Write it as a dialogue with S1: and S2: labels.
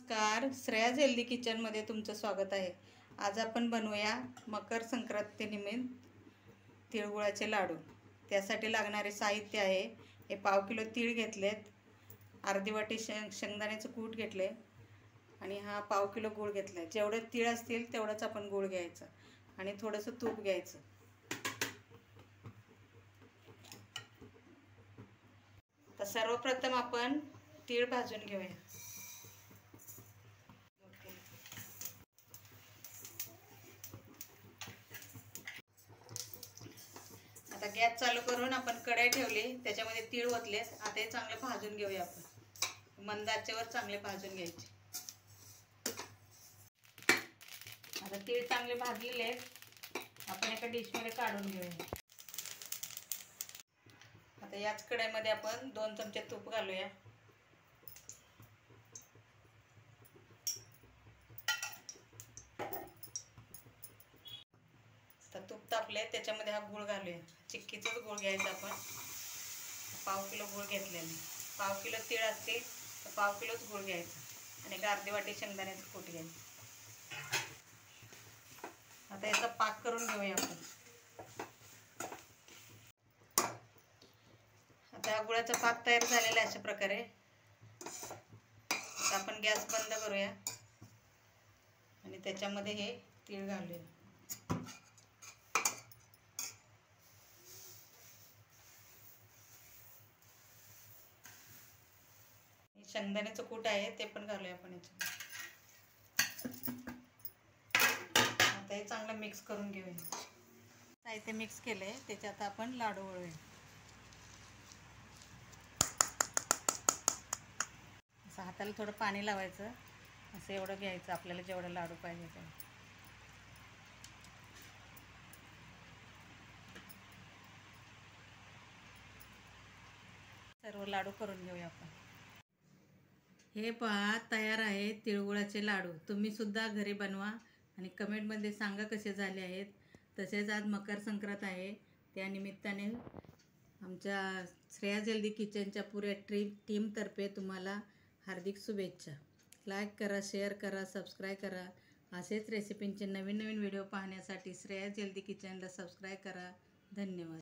S1: नमस्कार, श्रेयाज हेल्दी किचनमध्ये तुमचं स्वागत आहे. आज आपण बनवूया मकर संक्रांतीनिमित्त तिळगुळाचे लाडू. त्यासाठी लागणारे साहित्य आहे, हे पाव किलो तीळ घेतलेत, अर्धी वाटी शेंगदाण्याचं कूट घेतले आणि हा पाव किलो गूळ घेतला. जेवढे तीळ असतील तेवढंच आपण गूळ घ्यायचं आणि थोडंसं तूप घ्यायचं. तर सर्वप्रथम आपण तीळ भाजून घेऊया. आता गॅस चालू करून आपण कढई ठेवली, त्याच्यामध्ये तीळ ओतले. आता हे चांगले भाजून घेऊया. आपण मंद आचेवर चांगले भाजून घ्यायचे. आता तीळ चांगले भाजलेले आहेत, आपण एका डिशमध्ये काढून घेऊया. आता याच कढईमध्ये आपण 2 चमचे तूप घालूया. तर तूप तापले, त्याच्यामध्ये हा गूळ घालूया. चिक्कीचाच गूळ घ्यायचा. आपण पाव किलो गूळ घेतलेला. पाव किलो तीळ असतील तर पाव किलोच गूळ घ्यायचा आणि एक अर्धी वाटी शेंगदाण्याचं कूट घ्यायचं. आता याचा पाक करून घेऊया आपण. आता हा गुळाचा पाक तयार झालेला आहे अशा प्रकारे. आता आपण गॅस बंद करूया आणि त्याच्यामध्ये हे तीळ घालूया. शेंगदाण्याचं कूट आहे ते पण घालूया आपण याच्यात. आता हे चांगलं मिक्स करून घेऊया. साहित्य मिक्स केलंय, त्याच्यात आपण लाडू वळूया. असं हाताला थोडं पाणी लावायचं, असं एवढं घ्यायचं आपल्याला जेवढं लाडू पाहिजे तेवढं. सर्व लाडू करून घेऊया आपण. हे पहा, तयार आहे तिळगुळाचे लाडू. तुम्ही सुद्धा घरी बनवा आणि कमेंटमध्ये सांगा कसे झाले आहेत. तसेच आज मकर संक्रांत आहे, त्यानिमित्ताने आमच्या श्रेयाज हेल्दी किचनच्या पुऱ्या टीमतर्फे तुम्हाला हार्दिक शुभेच्छा. लाईक करा, शेअर करा, सबस्क्राईब करा. असेच रेसिपींचे नवीन नवीन व्हिडिओ पाहण्यासाठी श्रेयाज हेल्दी किचनला सबस्क्राईब करा. धन्यवाद.